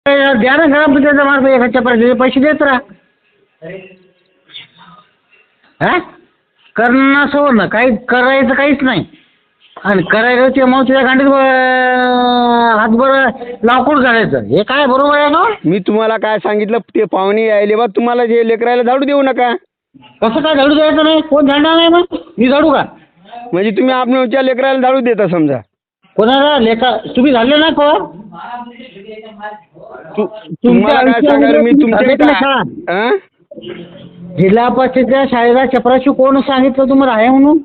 द्या ना ग्रामपंचायतचा मार्ग एखाद्या पैसे पैसे देत राहा. हा करणं सोड ना, काही करायचं काहीच नाही. आणि करायचं ते मग तुझ्या गांडीत हातभर लाकूड घालायचं, हे काय बरोबर आहे ना? मी तुम्हाला काय सांगितलं, ते पाहुणे यायले बा, तुम्हाला जे लेकरायला झाडू देऊ नका. कसं काय झाडू द्यायचं नाही? कोण झाडणार नाही मग? मी झाडू का? म्हणजे तुम्ही आपल्या लेकराला झाडू देता समजा. कोणाला लेखा तुम्ही झाले ना को? तुम्हाला काय सांगायला मी तुमच्या जिल्हा परिषदेच्या शाळेला चपराशी कोण सांगितलं तुम्हाला आहे म्हणून?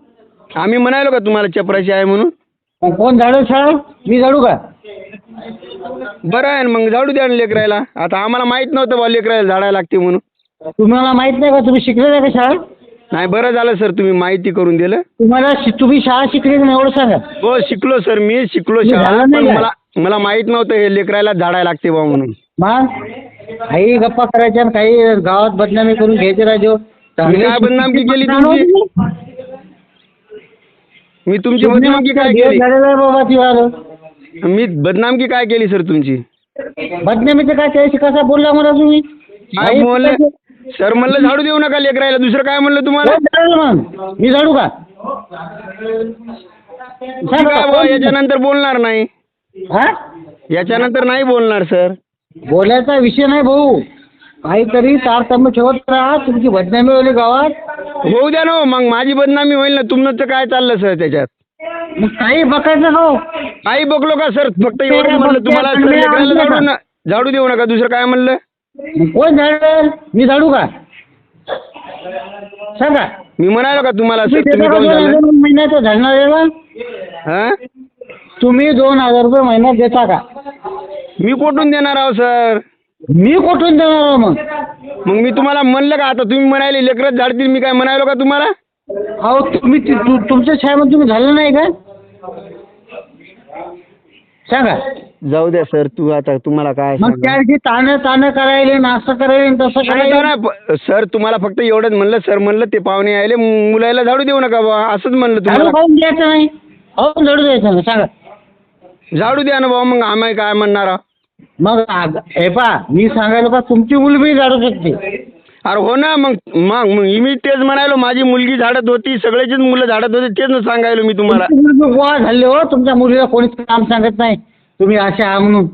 आम्ही म्हणालो का तुम्हाला चपराशी आहे म्हणून? कोण झाडू शाळा? मी झाडू का? बरं आहे ना, मग झाडू द्या ना लेकरायला. आता आम्हाला माहित नव्हतं बा लेकरायला झाडायला लागते म्हणून. तुम्हाला माहित नाही का? तुम्ही शिकले नाही का शाळा? नाही, बरं झालं सर तुम्ही माहिती करून दिलं. तुम्ही शाळा शिकली नाही एवढं सांगा. हो शिकलो सर, मी शिकलो शाळा, पण मला माहित नव्हतं हे लेकरायला झाडायला लागते बा म्हणून. मग काही गप्पा करायच्या आणि काही गावात बदनामी करून घ्यायचे राजो. काय बदनामी केली तुमची? मी तुमची बदनामी काय केली? बाबा ती मी बदनामी काय केली सर तुमची? बदनामीचं काय त्याशी कसा बोलला मला तुम्ही? काय बोललं सर? म्हणलं झाडू देऊ नका लेकरायला, दुसरं काय म्हणलं तुम्हाला? मग मी झाडू का? याच्यानंतर बोलणार नाही. हा याच्यानंतर नाही बोलणार सर. बोलायचा विषय नाही भाऊ, काहीतरी तारतम्य ठेवत राहा. तुमची बदनामी होईल गावात. होऊ द्या ना, मग माझी बदनामी होईल ना. तुमचं काय चाललं सर त्याच्यात? मग काही बघायचं हो. काही बघलो का सर? फक्त एवढं म्हणलं तुम्हाला सर लेकरायला झाडू देऊ नका, दुसरं काय म्हणलं? कोण झाडेल? मी झाडू का? सांगा. मी म्हणालो का तुम्हाला सर तुम्ही कोण झालं? महिन्याचं झाडणार आहे का? हा तुम्ही 2000 रुपये महिन्यात देता का? मी कुठून देणार आहो सर? मी कुठून देणार मग? मग मी तुम्हाला म्हणलं का? आता तुम्ही म्हणाले लेकरच झाडतील, मी काय म्हणालो का तुम्हाला? अहो तुम्ही तुमच्या शाळेमध्ये तुम्ही झालं नाही का? सांगा. जाऊ द्या सर, तू आता तुम्हाला काय मग त्या दिवशी ताणं करायले, नाश्ता करायले, तसं करायला. सर तुम्हाला फक्त एवढंच म्हणलं सर, म्हणलं ते पाहुणे यायले मुलाला झाडू देऊ नका बा, असंच म्हणलं तुम्हाला. द्यायचं नाही. हो झाडू द्यायचं नाही. सांगा. झाडू द्या ना भाऊ, मग आम्ही काय म्हणणार आहोत? मग हे पा मी सांगायला का तुमची मुलगी झाडू शकते. अरे हो ना, मग मी तेच म्हणालो, माझी मुलगी झाडत होती, सगळ्याचीच मुलं झाडत होते, तेच ना सांगायलो मी तुम्हाला. गोळा झाले हो, तुमच्या मुलीला कोणीच काम सांगत नाही, तुम्ही असे आहा म्हणून.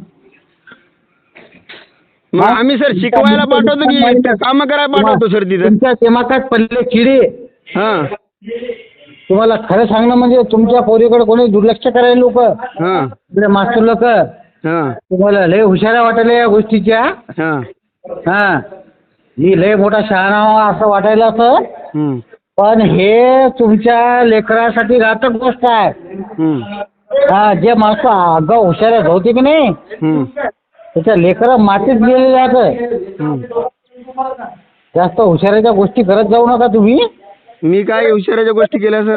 मग आम्ही सर शिकवायला पाठवतो की काम करायला पाठवतो सर तिथं? तुमच्या दिमागात पडले किडे. हां तुम्हाला खरं सांगणं म्हणजे तुमच्या पोरीकडे कोणी दुर्लक्ष करायला लोक, हां मास्तर लोक. तुम्हाला लय हुशार वाटायला या गोष्टीच्या. हां मी लय मोठा शहाणा असं वाटायला असं, पण हे तुमच्या लेकरासाठी घातक गोष्ट आहे. हा जे माणसं आगाऊ हुशार होते की नाही, त्याच्या लेकरं मातीत गेलेले आहेत. जास्त हुशाराच्या गोष्टी करत जाऊ नका तुम्ही. मी काय हुशाराच्या गोष्टी केल्या सर?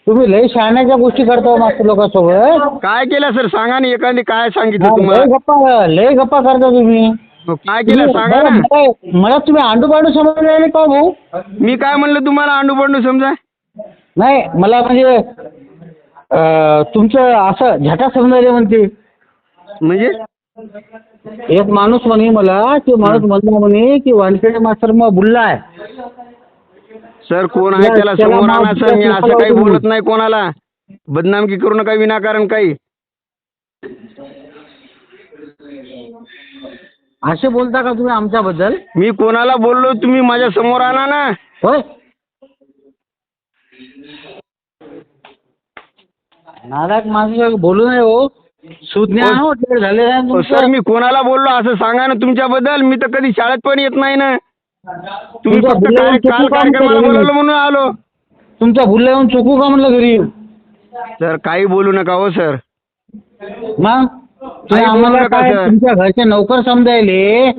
तुम्ही लय शहाण्याच्या गोष्टी करता मास्तर लोकांसोबत. काय केल्या सर सांगा ना, एखादी काय सांगितलं तुम्हाला? लय गप्पा करता तुम्ही. काय केलं सांगा ना. मला तुम्ही अंडू पांडू समजले का भाऊ? मी काय म्हणलं तुम्हाला अंडू पांडू समजा? नाही मला म्हणजे तुमचं असं झटा समजायला म्हणते. म्हणजे एक माणूस म्हणे मला, ते माणूस म्हणला म्हणे की वानखेडे मास्तर मग बुल्ला आहे. सर कोण आहे त्याला समोर आणा सर, मी असं काही बोलत नाही कोणाला. बदनामकी करू नका विनाकारण काही. असे बोलता का तुम्ही आमच्याबद्दल? मी कोणाला बोललो तुम्ही माझ्या समोर आणा ना. होय नाराज माणूस बोलू नये हो. सुज्ञ झाले सर मी कोणाला बोललो असं सांगा ना तुमच्याबद्दल. मी तर कधी शाळेत पण येत नाही ना. तुम्ही फक्त काय काल कार्यक्रमाला बोलवलं म्हणून आलो. तुमच्या भुलला येऊन चुकू का म्हणलं घरी? सर काही बोलू नका हो सर. मग आम्हाला काय तुमच्या घरचे नोकर समजायले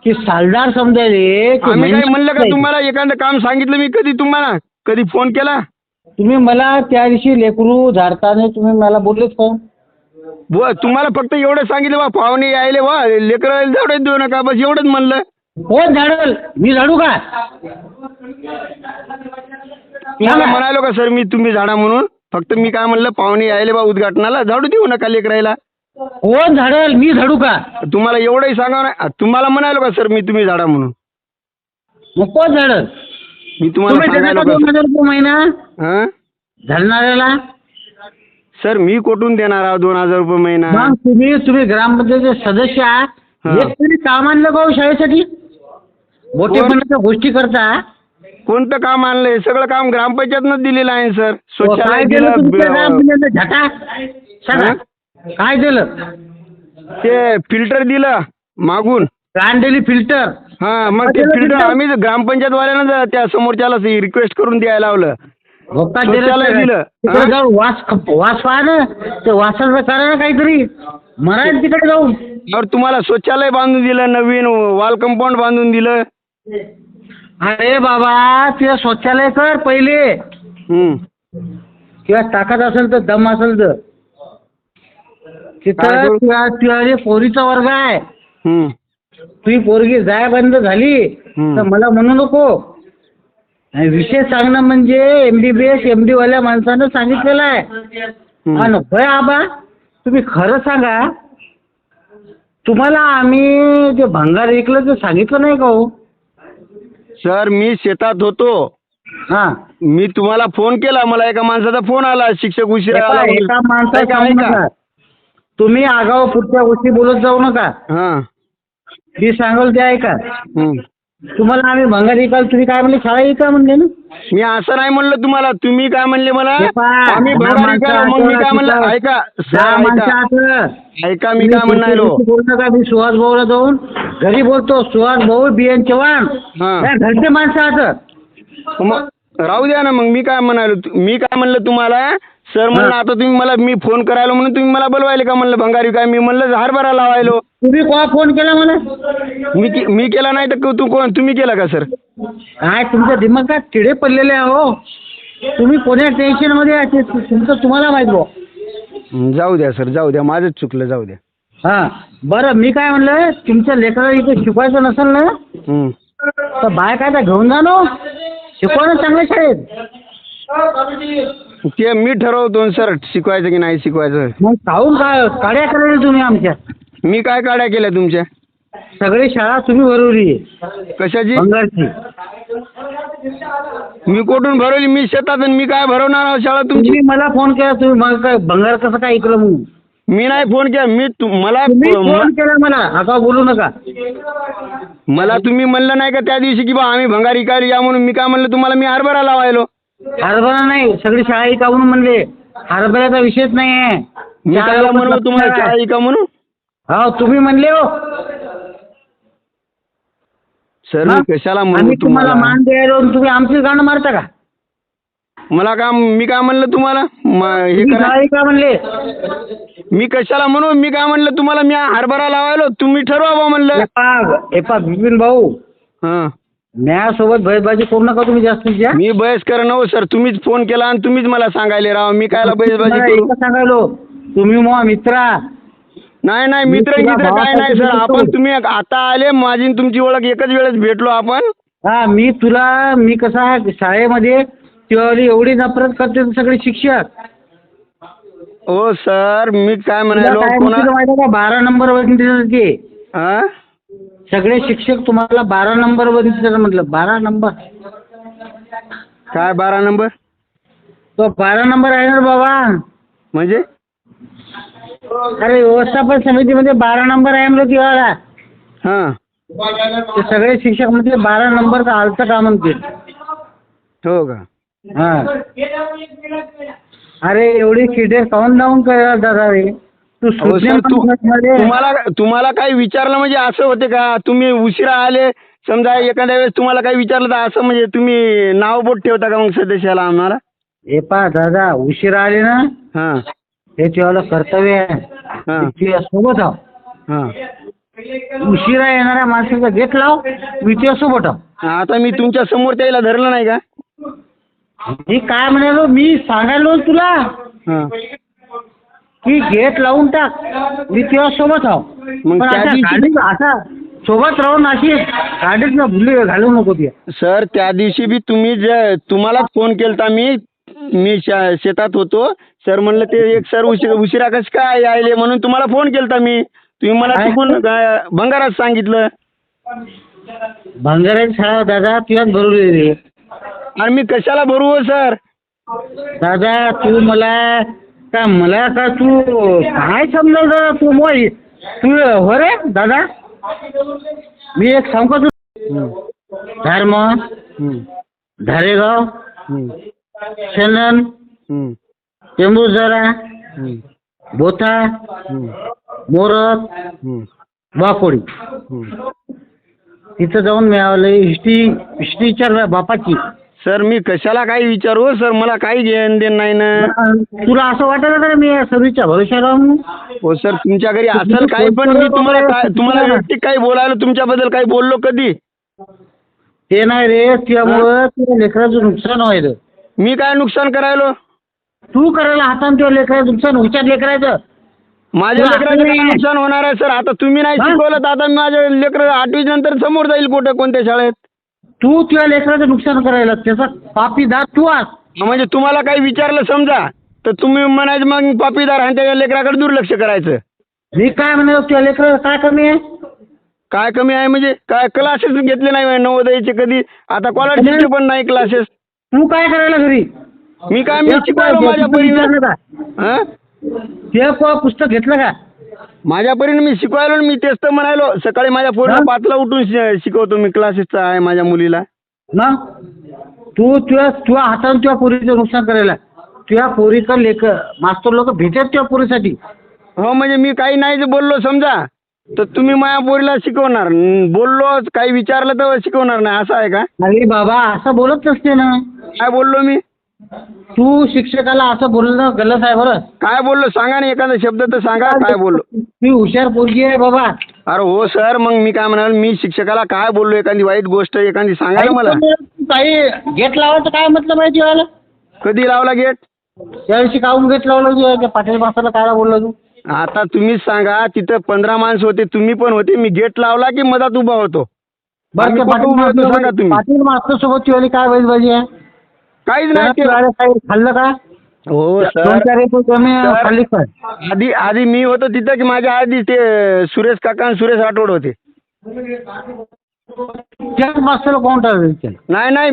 की सालदार समजायले? आम्ही काही म्हणलं का तुम्हाला? एखादं काम सांगितलं मी कधी तुम्हाला? कधी फोन केला? तुम्ही मला त्या दिवशी लेकरू झाडताना तुम्ही मला बोललेच का? तुम्हाला फक्त एवढं सांगितलं बा पाहुणे यायले वा लेकराला झाडू देऊ नका, बस एवढंच म्हणलं. कोण झाडल? मी झाडू का? तुम्हाला म्हणालो का सर मी तुम्ही झाडा म्हणून? फक्त मी काय म्हणलं पाहुणे यायले बा उद्घाटनाला झाडू देऊ नका लेकरायला. कोण झाडेल? मी झाडू का? तुम्हाला एवढंही सांगा ना, तुम्हाला म्हणालो का सर मी तुम्ही झाडा म्हणून? मग कोण झाडल? मी तुम्हाला तुम्ही देता सांगायला का 2,000 रुपये महिना हां झाडणाऱ्याला? सर मी कुठून देणार आहोत 2,000 रुपये महिना? मग तुम्ही ग्रामपंचायतचे सदस्य आहात. हा. एक तरी काम आणलं का हो शाळेसाठी? मोठेपणाच्या गोष्टी करता. कोणतं काम आणलंय? सगळं काम ग्रामपंचायतनं दिलेलं आहे सर. काय शौचालय दिलं तुमच्या दिलं, ग्रामपंचायतला? झटा सांगा. काय दिलं? ते फिल्टर दिलं मागून. कांडेली फिल्टर. हा मग ते दिलं फिल्टर filter? आम्ही ग्रामपंचायत वाल्यानं त्या समोरच्याला रिक्वेस्ट करून द्यायला लावलं. भोका शौचालय दिलं. तिकडे हा? जाऊन वास पहा ना. ते वासाचं करा ना काहीतरी. मराठी तिकडे जाऊन. और तुम्हाला शौचालय बांधून दिलं, नवीन वॉल कंपाऊंड बांधून दिलं. अरे बाबा ते शौचालय कर पहिले. हम्म. किंवा ताकद असेल तर दम असेल तर काय तिथं करू? तुझ्या पोरीचा वर्ग आहे. हम्म. तुझी पोरगी जाय बंद झाली हम्म. तर मला म्हणू नको. आणि विषय सांगणं म्हणजे MBBS MD वाल्या माणसानं सांगितलेलं आहे. हम्म. आणि होय आबा तुम्ही खरं सांगा, तुम्हाला आम्ही जे भंगार विकलं ते सांगितलं नाही का हो? सर मी शेतात होतो. हा मी तुम्हाला फोन केला, मला एका माणसाचा फोन आला, शिक्षक उशिरा आला म्हणून. एका माणसाला ऐका, सांगू ऐका. नका. तुम्ही आगाऊ पुढच्या गोष्टी बोलत जाऊ नका. हा. मी सांगल ते ऐका. हम्म. तुम्हाला आम्ही भंगार विकाल, तुम्ही काय म्हणले शाळा विका म्हणले ना? मी असं नाही म्हणलं तुम्हाला, तुम्ही काय म्हणले मला? हे पहा, आम्ही दहा भंगार माणसं विकायला, मग मी काय म्हणलं? तिथं. ऐका सर, दहा माणसं ऐका आहात. ऐका मी काय म्हणालो. बोलू नका. मी सुहास भाऊला जाऊन घरी बोलतो. सुहास भाऊ BN चव्हाण हा. या घरचे माणसं आहात. मग राहू द्या ना. मग मी काय म्हणालो, मी काय म्हणलं तुम्हाला? सर म्हणलं आता तुम्ही मला, मी फोन करायला म्हणून तुम्ही मला बोलवायले का म्हणलं भंगारी काय? मी म्हणलं हरभरा लावायलो. तुम्ही कोणा फोन केला मला? मी केला नाही तर तुम्ही केला का सर? काय तुमच्या दिमागात किडे पडलेले आहे हो. तुम्ही कोण्या टेन्शन मध्ये आहे ते तुमचं तुम्हाला माहित भाऊ. जाऊ द्या सर, जाऊ द्या, माझंच चुकलं, जाऊ द्या. हा बरं, मी काय म्हणलं, तुमच्या लेकराला इथे शिकवायचं नसेल ना हम्म. तर बाय काय घेऊन जा ना. शिकवा ना चांगल्या शाळेत. ते मी ठरवतो सर शिकवायचं की नाही शिकवायचं. मग काहून काय काड्या करायला तुम्ही आमच्या? मी काय काड्या केल्या तुमच्या? सगळी शाळा तुम्ही भरवली कशाची? भंगारची. मी कुठून भरवली? मी शेतात आणि मी काय भरवणार आहोत शाळा तुमची? तुम्ही मला फोन केला, तुम्ही मग काय भंगार कसं काय ऐकलं म्हणून? मी नाही फोन केला. तुम्ही फोन केला मला. आता बोलू नका. मला तुम्ही म्हणलं नाही का त्या दिवशी की बा आम्ही भंगार इकायला या म्हणून? मी काय म्हणलं तुम्हाला? मी हरभरा लावायलो. हरभरा नाही, सगळी शाळा इका म्हणून म्हणले. हरभऱ्याचा विषयच नाही आहे. मी काय म्हणू तुम्हाला शाळा इका म्हणून? हो तुम्ही म्हणले हो. सर मी कशाला म्हणू आम्ही तुम्हाला तुम्हाला? मान द्यायला तुम्ही आमची गाणं मारता का? मला का, मी काय म्हणलं तुम्हाला? हे तुम्ही करा. शाळा इका म्हणले. मी कशाला म्हणू? मी काय म्हणलं तुम्हाला? मी हरभरा लावायलो, तुम्ही ठरवा बा म्हणलं. एपा बिपिन भाऊ, हां. माझ्यासोबत भयबाजी करू नका तुम्ही जास्तीच्या. मी बयस्कर नव्ह सर, तुम्हीच फोन केला आणि तुम्हीच मला सांगायले राव. मी कायला बयसबाजी करू? सांगायलो तुम्ही मग मित्रा. नाही नाही, मित्र तुला गित्र काय नाही भावासाठी सर. बोलतो. आपण तुम्ही आता आले, माझी आणि तुमची ओळख एकच वेळेस भेटलो आपण. हा मी कसा आहे शाळेमध्ये तेवढी एवढी नफरत करते सगळे शिक्षक. हो सर, मी काय तुला म्हणालो काय पुन्हा. म्हणते माहिती आहे का? 12 नंबर वरती हां? सगळे शिक्षक तुम्हाला 12 नंबर वरती म्हटलं. 12 नंबर काय 12 नंबर? तो 12 नंबर आहे ना बाबा. म्हणजे? अरे व्यवस्थापन समितीमध्ये 12 नंबर आहे म्हणलं तिवाला. हां. ते सगळे शिक्षक म्हणजे 12 नंबरचं आलतं का म्हणते. हो का? हा. अरे एवढी किडे काऊन जाऊन करायला दादा रे? तू अहो सर, तुम्हाला काही विचारलं म्हणजे असं होते का? तुम्ही उशिरा आले समजा, एखाद्या वेळेस तुम्हाला काही विचारलं तर असं म्हणजे तुम्ही नाव बोट ठेवता का मग सदस्याला आम्हाला? हे पा दादा, उशिरा आले ना हां. हे तुझ्याला कर्तव्य आहे. हां. तुझ्या सोबत आहो. हां. उशिरा येणाऱ्या माणसाचा गेट लाव, मी तुझ्या सोबत आहो. आता मी तुमच्या समोर त्याला धरलं नाही का? मी काय म्हणालो, मी सांगायलो तुला हां. की गेट लावून टाक, मी तुझ्या सोबत आहो. मग पण त्या अशा दिवशी- गाडीत असा सोबत राहून अशी गाडीत ना भुली घालू नको ती. सर त्या दिवशी बी तुम्हालाच फोन केलता मी. मी शेतात होतो. सर म्हणलं ते एक सर उशिरा कसं काय यायले म्हणून तुम्हाला फोन केलता मी. तुम्ही मला तिकडून भंगारात सांगितलं. भंगाराची शाळा दादा तुझ्याच भरवली रे. आणि मी कशाला भरू हो सर? दादा तू मला का तू काय समजाल दादा तू तू हो रे दादा. मी एक सांगू का तू? धर्म, धारेगाव, शेनन, टेंबूजरा, बोथा, मोरत, वाकोडी तिथं जाऊन मिळालं हिस्ट्री विचार बापाची. सर मी कशाला काही विचारू सर? मला काही घेणं देणं नाही ना. तुला असं वाटलं का मी सर्व्हिसच्या भरोश्यावर राहून? हो सर तुमच्या घरी असेल काही पण मी तुम्हाला व्यक्तिक काही बोलायला तुमच्याबद्दल काही बोललो कधी? ते नाही रे त्यामुळं तुझ्या लेकराचं नुकसान व्हायलं. मी काय नुकसान करायलो? तू करायला हातानं तुझ्या लेकराचं नुकसान हुशार लेकरायचं. माझ्या लेकराचं काय नुकसान होणार आहे सर? आता तुम्ही नाही शिकवलं तर आता माझ्या लेकर 8वी नंतर समोर जाईल कोणत्या शाळेत? तू तुझ्या लेकराचं नुकसान करायला त्याचा पापीदार तू आस. म्हणजे तुम्हाला काही विचारलं समजा तर तुम्ही म्हणायचं मग पापीदार आणि त्याच्या लेकराकडे दुर्लक्ष करायचं. मी काय म्हणाल तुझ्या लेकराचं काय कमी आहे? काय कमी आहे म्हणजे काय? क्लासेस घेतले नाही नवोदयचे कधी? आता स्कॉलरशिपचे पण नाही क्लासेस. तू काय करायला घरी? मी शिकवायलो माझ्या परीनं. ते पुस्तक घेतलं का? माझ्या परीने मी शिकवायलो. मी तेच तर म्हणायलो. सकाळी माझ्या पोरीला 5ला उठून शिकवतो मी. क्लासेसचा आहे माझ्या मुलीला. ना तुझ्या हातानं तुझ्या पोरीचं नुकसान करायला. तुझ्या पोरीचं मास्तर लोक भेटतात तुझ्या पोरीसाठी. हो म्हणजे मी काही नाही बोललो समजा तर तुम्ही माझ्या पोरीला शिकवणार. बोललो काही विचारलं तर शिकवणार नाही असं आहे का? अरे बाबा असं बोलत नसते ना. काय बोललो मी? तू शिक्षकाला असं बोलणं गलत आहे बरं. काय बोललो सांगा ना एखादा शब्द तर सांगा काय बोललो. ती हुशार पोरगी आहे बाबा. अरे हो सर मग मी काय म्हणाल मी शिक्षकाला काय बोललो? एखादी वाईट गोष्ट एखादी सांगा मला. काही गेट लावायचं काय म्हटलं माहिती व्हायला? कधी लावला गेट? त्या दिवशी काहून गेट लावलं? पाटील मास्तरला काय बोललो तू? आता तुम्हीच सांगा. तिथं 15 माणसं होते तुम्ही पण होते. मी गेट लावला की मधात उभा होतो? बरं सांगा तुम्ही. पाटील मास्तर सोबत वाली काय वाईटबाजी आहे? काहीच नाही. काही खाल्लं का? हो सर आधी मी होतो तिथं की माझ्या आधी ते सुरेश काका आणि सुरेश राठोड होते. मास्तर कोण ठरवलं? नाही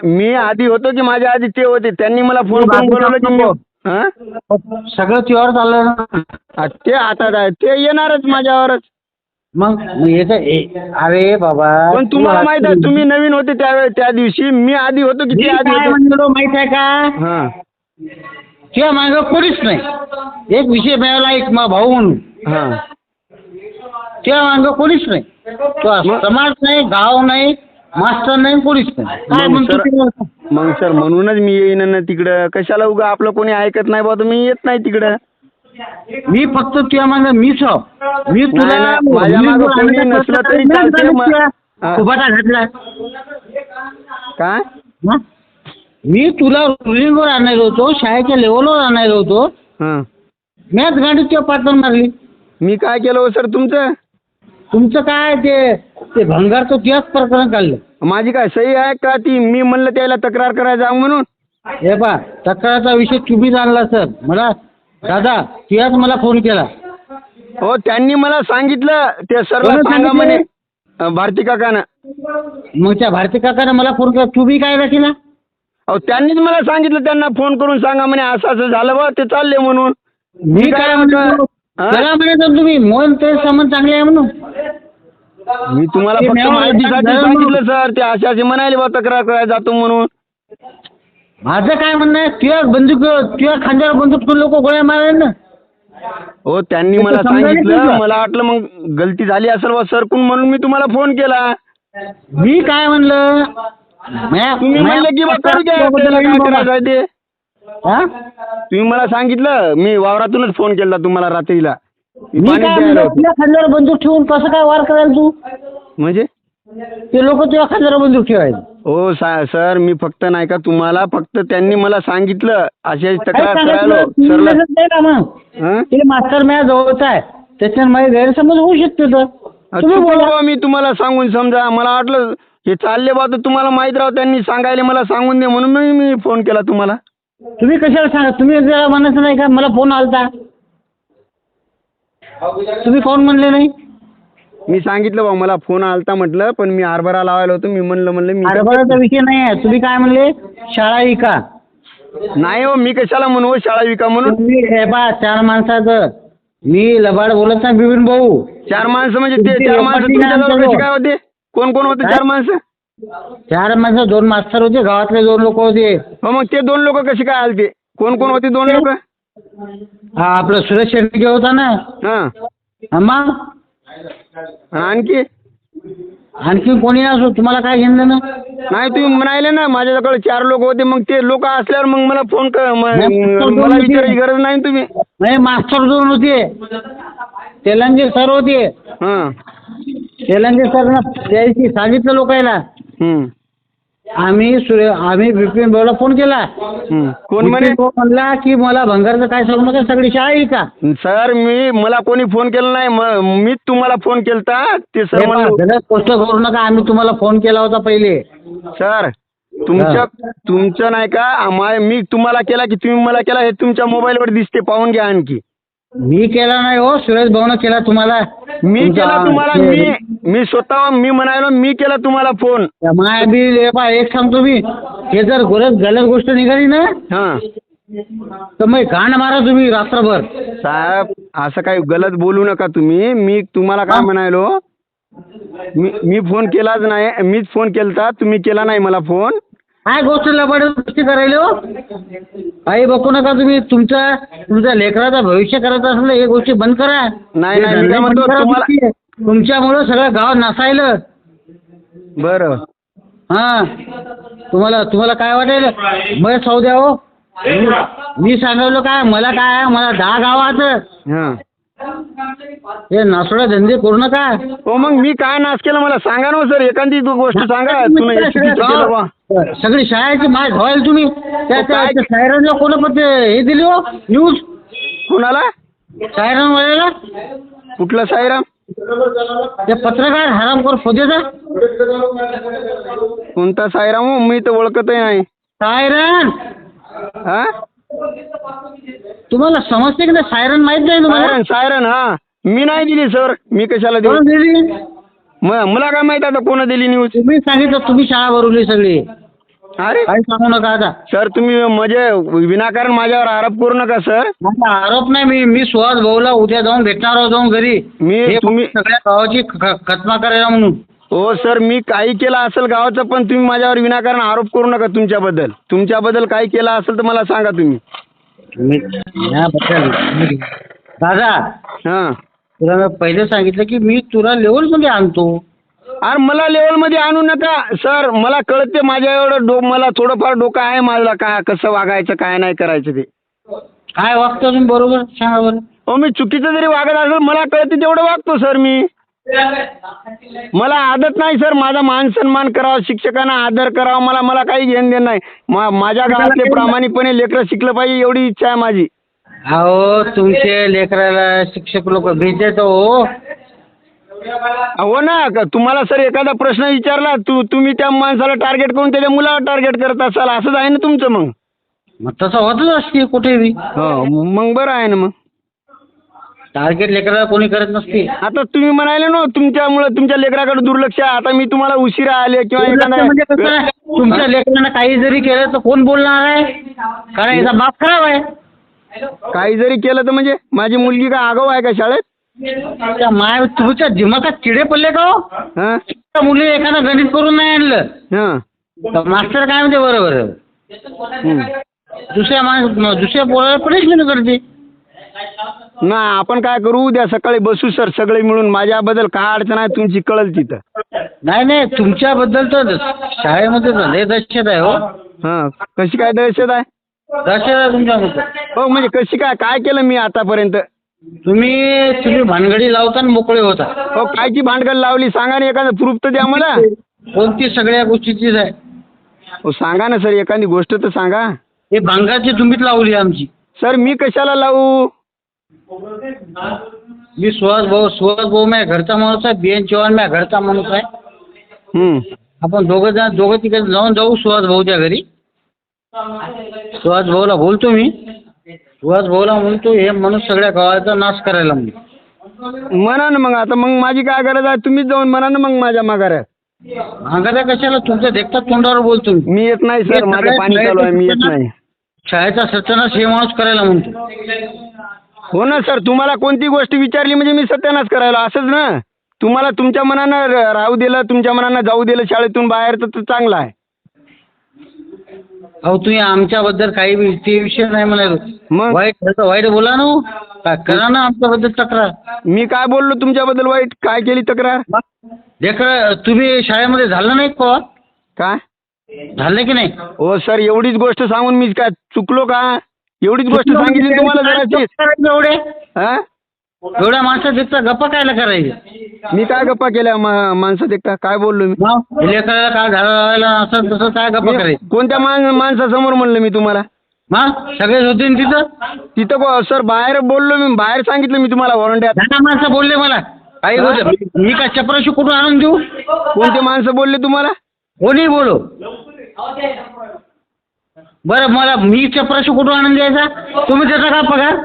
मी आधी होतो की माझ्या आधी ते होते? त्यांनी मला फोन करून बोलवलं की सगळं तुझ्यावर चाललं ना. ते आता ते येणारच माझ्यावरच. मग अरे बाबा पण तुम्हाला माहित आहे तुम्ही नवीन होते त्या दिवशी. मी आधी होतो की ते आधी होतो? माहित आहे का? किंवा माझं कोणीच नाही. एक विषय मिळाला एक भाऊ म्हणून. किंवा माझं कोणीच नाही. समाज नाही, गाव नाही, मास्टर नाही, कोणीच नाही. काय म्हणतो मग सर म्हणूनच मी येईन ना तिकडं. कशाला उगा आपलं कोणी ऐकत नाही बा तुम्ही येत नाही तिकडं. मी फक्त तुझ्या मागं मीच हो. मी तुला माझ्या मागं कोणी नसलं तरी उभाटा घातला काय? मी तुला रुलिंगवर आणायला होतो, शाळेच्या लेवलवर आणायला होतो. मॅच गाडी तुझ्या पार्टनर मारली. मी काय केलं हो सर तुमचं काय ते भंगारचं तुझ्याच प्रकरण काढलं. माझी काय सही आहे का ती? मी म्हणलं त्याला तक्रार करायला जाऊ म्हणून. हे पा तक्रारचा विषय तुम्हीच आणला सर. मला दादा तुझ्याच मला फोन केला. हो त्यांनी मला सांगितलं ते सरला सांगा म्हणे भारती काकानं. मग त्या भारती काकानं मला फोन केला. तू बी काय केला? अहो त्यांनीच मला सांगितलं त्यांना फोन करून सांगा म्हणे असं असं झालं बा ते चालले म्हणून. मी काय म्हणतो त्याला म्हणायचं तुम्ही मोहन ते संबंध चांगले आहे म्हणून. मी तुम्हाला फक्त माहितीसाठी सांगितलं सर. ते असे असे म्हणाले बा तक्रार करायला जातो म्हणून. माझं काय म्हणणं आहे तुझ्या खांद्यावर बंदूक लोक गोळ्या मारायला ना. हो त्यांनी मला सांगितलं. मला वाटलं मग गलती झाली असेल बा सरकून म्हणून मी तुम्हाला फोन केला. मी काय म्हणलं तुम्ही म्हणलं की बा करू द्या काय करायचं ते. तुम्ही मला सांगितलं. मी वावरातूनच फोन केला तुम्हाला रात्रीला. तुझ्या खांद्यावर बंदूक ठेवून कसं काय वार करायला तू? म्हणजे ते लोक तुझ्या खांद्यावर बंदूक ठेवायचे. हो सर मी फक्त नाही का तुम्हाला फक्त त्यांनी मला सांगितलं अशी तक्रार करायला सरला. ते मास्तर माझ्या जवळचा आहे त्याच्यानं माझे गैरसमज होऊ शकते. तर तुम्ही बोला. मी तुम्हाला सांगून समजा मला वाटलं हे चालले बा तर तुम्हाला माहित राव त्यांनी सांगायला मला सांगून दे म्हणून मी फोन केला तुम्हाला. तुम्ही कशाला सांगा, तुम्ही जरा म्हणायचं नाही का मला फोन आलता, तुम्ही कोण म्हणले नाही? मी सांगितलं बा मला फोन आलता म्हटलं, पण मी हरभरा लावायला होतो. मी म्हणलं मी हरभराचा विषय नाही आहे. तुम्ही काय म्हणले, शाळा विका. नाही हो, मी कशाला म्हणू हो शाळा विका म्हणून. तुम्ही हे पहा, 4 माणसाचं मी लबाड बोलत नाही बिपिन भाऊ. 4 माणसं म्हणजे ते 4 माणसं तुमच्याजवळ कशी काय होते? कोण कोण होते 4 माणसं? 4 माणसं, 2 मास्तर होते, गावातले 2 लोक होते. हो मग ते 2 लोक कशी काय आलते? कोण कोण होते 2 लोक? हा आपला सुरेश शेट्टी होता ना. हा मग आणखी कोणी असो, तुम्हाला काय घेणं ना? नाही तुम्ही म्हणाले ना माझ्याकडे 4 लोक होते, मग ते लोक असल्यावर मग मला फोन मला विचारायची गरज नाही तुम्ही. नाही, मास्तर 2 होते, तेलंगे सर होते. हां तेलंगे सर ना त्याशी सांगितलं लोकायला, आम्ही बिपिन भाऊला फोन केला. कोण म्हणे? तो म्हणला की मला भंगारचं काय सांगू नका, सगळी शाळा आहे का? सर मला कोणी फोन केला नाही, मीच तुम्हाला फोन केलता. ते सर गोष्ट करू नका, आम्ही तुम्हाला फोन केला होता पहिले. सर तुमचं नाही का, मी तुम्हाला केला की तुम्ही मला केला हे तुमच्या मोबाईलवर दिसते, पाहून घ्या. आणखी मी केला नाही हो, सुरेश भाऊनं केला तुम्हाला. मी केला तुम्हाला, मी स्वतः मी म्हणालो मी केला तुम्हाला फोन. एक सांगतो मी, हे जर गलत गोष्ट निघाली ना हां तर मग घाण मारा तुम्ही रात्रभर. साहेब असं काही गलत बोलू नका तुम्ही. मी तुम्हाला काय म्हणालो, मी फोन केलाच नाही, मीच फोन केलता, तुम्ही केला नाही मला फोन. काय गोष्ट लबाड गोष्टी करायला हो, काही बघू नका तुम्ही. तुमच्या लेकराचं भविष्य करत असलं हे गोष्टी बंद करा. नाही मी काय म्हणतो तुम्हाला, तुमच्यामुळं सगळं गाव नासायलं. बरं हां, तुम्हाला काय वाटेल मग सौ द्या हो. मी सांगितलं काय, मला 10 गावात हां हे नासोडा धंदे करू नका. हो मग मी काय नाश केलं मला सांगा ना सर, एखादी गोष्ट सांगा. सगळी शाळेची माय घाल तुम्ही. त्या सायरनला कोण पण हे दिली हो न्यूज? कोणाला? सायरन वाल्याला. कुठला सायराम? ते पत्रकार हरामखोर फोदेचा. कोणता सायराम हो? मी तर ओळखतही नाही. सायरन हा तुम्हाला समजते की नाही? सायरन माहित नाही तुम्हाला? सायरन हा मी नाही दिली सर. मी कशाला देऊ? दिली मला काय माहित आता कोण दिली न्यूज? तुम्ही सांगितलं, तुम्ही शाळा भरवली सगळी. अरे काही सांगू नका आता सर. तुम्ही म्हणजे विनाकारण माझ्यावर आरोप करू नका सर. माझा आरोप नाही. मी सुहास भाऊला उद्या जाऊन भेटणार आहोत, जाऊन घरी. तुम्ही सगळ्या गावाची खतमा करायला म्हणून. हो सर, मी काही केलं असेल गावाचं, पण तुम्ही माझ्यावर विनाकारण आरोप करू नका. तुमच्याबद्दल काही केलं असेल तर मला सांगा तुम्ही. दादा हां तुला मी पहिले सांगितलं की मी तुला लेवलमध्ये आणतो. अरे मला लेवलमध्ये आणू नका सर. मला कळते माझ्या एवढं मला थोडंफार डोकं आहे माझं, काय कसं वागायचं काय नाही करायचं ते. काय वागतो तुम्ही बरोबर सांगा बरं. हो मी चुकीचं जरी वागत असेल मला कळते तेवढं वागतो सर मी. मला आदत नाही सर माझा मान सन्मान करावा, शिक्षकांना आदर करावा. मला काही घेणं देणं नाही. माझ्या गावातले प्रामाणिकपणे लेकरं शिकलं पाहिजे एवढी इच्छा आहे माझी. अहो तुमचे लेकराला शिक्षक लोक भेटतात हो. हो ना. तुम्हाला सर एखादा प्रश्न विचारला तुम्ही त्या माणसाला टार्गेट करून त्याच्या मुलाला टार्गेट करत असाल, असंच आहे ना तुमचं. मग तसं होतच असते कुठेही. हो मग बरं आहे ना. मग टार्गेट लेकराला कोणी करत नसते. आता तुम्ही म्हणाले ना तुमच्यामुळे तुमच्या लेकराकडे दुर्लक्ष आहे. आता मी तुम्हाला उशिरा आले किंवा म्हणजे कसं आहे, तुमच्या लेकरांना काही जरी केलं तर कोण बोलणार आहे? कारण याचा बाप खराब आहे. काही जरी केलं तर म्हणजे माझी मुलगी का आगाऊ आहे का शाळेत? माय तुमच्या दिमागात किडे पडले का हो? मुली एखादं गणित करून नाही आणलं मास्टर काय म्हणते बरोबर दुसऱ्या पोराला पनिशमेंट करते ना. आपण काय करू, उद्या सकाळी बसू सर सगळे मिळून. माझ्याबद्दल काय अडचण आहे तुमची कळल तिथं. नाही तुमच्याबद्दल तर शाळेमध्ये लय दहशत आहे हो. हां कशी काय दहशत आहे? दहशत आहे तुमच्याबद्दल. हो म्हणजे कशी काय केलं मी आतापर्यंत? तुम्ही भानगडी लावता आणि मोकळे होता. हो कायची भानगड लावली सांगा ना, एखादं प्रूफ तर द्या मला. कोणती सगळ्या गोष्टीचीच आहे. हो सांगा ना सर, एखादी गोष्ट तर सांगा. हे भांगाची तुम्हीच लावली आमची. सर मी कशाला लावू? मी सुहास भाऊ माझ्या घरचा माणूस आहे. बीएन चव्हाण माझ्या घरचा माणूस आहे. आपण दोघं तिकडे जाऊ सुहास भाऊच्या घरी. सुहास भाऊला बोलतो मी. सुहास भाऊला म्हणतो हे माणूस सगळ्या गावाचा नाश करायला म्हणतो. म्हणा ना मग, आता मग माझी काय गरज आहे, तुम्हीच जाऊन म्हणा ना मग माझ्या माघाऱ्यात. अंगाला कशाला तुमच्या देखतात तोंडावर बोलतो मी. मी येत नाही सर, माझं पाणी चालू आहे, मी येत नाही. शाळेचा सत्यानाश हे माणूस करायला म्हणतो. हो ना सर, तुम्हाला कोणती गोष्ट विचारली म्हणजे मी सत्यानाश करायला, असंच ना. तुम्हाला तुमच्या मनानं राहू दिलं, तुमच्या मनानं जाऊ दिलं शाळेतून बाहेर, तर चांगलं आहे. अहो तुम्ही आमच्याबद्दल काही ते विषय नाही म्हणालो. मग वाईट बोला ना हो. काय करा ना आमच्याबद्दल तक्रार. मी काय बोललो तुमच्याबद्दल वाईट? काय केली तक्रार? लेकर तुम्ही शाळेमध्ये झालं नाही का? काय झालं की नाही? हो सर, एवढीच गोष्ट सांगून मी काय चुकलो का? एवढीच गोष्ट सांगितली तुम्हाला जराची. हा, एवढ्या माणसात देखता गप्पा कायला करायची? मी काय गप्पा केल्या माणसात एकटा? काय बोललो मी? लेकराला काय झालं असं तसं काय गप्पा करायची? कोणत्या माणसासमोर म्हणलं मी तुम्हाला? सगळेच होते ना तिथं सर बाहेर बोललो मी, बाहेर सांगितलं मी तुम्हाला वॉरंट्यात. दहा माणसं बोलले मला काही बोलले. मी काय चपराशी कुठून आणून देऊ? कोणते माणसं बोलले तुम्हाला? कोणी बोलो? बरं मला मी चपराशी कुठून आणून द्यायचा? तुम्ही त्याचा का पगार?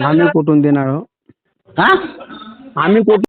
आम्ही कुठून देणार हो? हा आम्ही कुठून